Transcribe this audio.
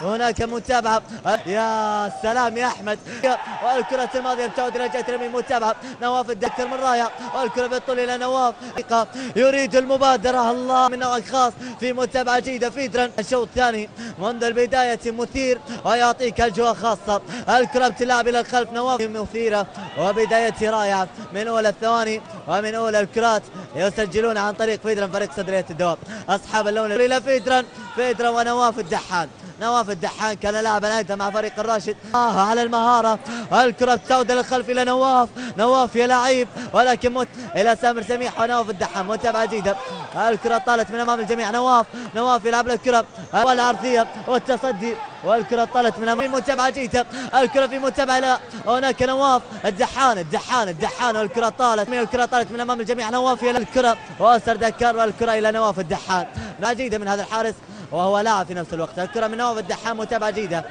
هناك متابعة، يا سلام يا أحمد، والكرة الماضية بتعود إلى جهة اليمين، متابعة نواف الدكتور من راية، والكرة بالطول إلى نواف يريد المبادرة، الله من نوع خاص في متابعة جيدة. فيدرن الشوط الثاني منذ البداية مثير ويعطيك أجواء خاصة، الكرة بتلعب إلى الخلف، نواف مثيرة وبداية رائعة من أولى الثواني ومن أولى الكرات يسجلون عن طريق فيدرن فريق صدرية الدوام أصحاب اللون إلى فيدرن ونواف الدحان. نواف الدحان كان لاعبا ايضا مع فريق الراشد على المهاره، الكره بتعود للخلف الى نواف يا لعيب، ولكن الى سامر سميح ونواف الدحان، متابعه جيده، الكره طالت من امام الجميع، نواف يلعب الكره والعرضيه والتصدي، والكره طالت من امام، متابعه جيده، الكره في متابعه، لا هناك نواف الدحان والكره طالت من امام الجميع، نواف الى الكره واسر دكار، والكره الى نواف الدحان، جيده من هذا الحارس وهو لاعب في نفس الوقت، الكره من نواف الدحان، متابعه جيده.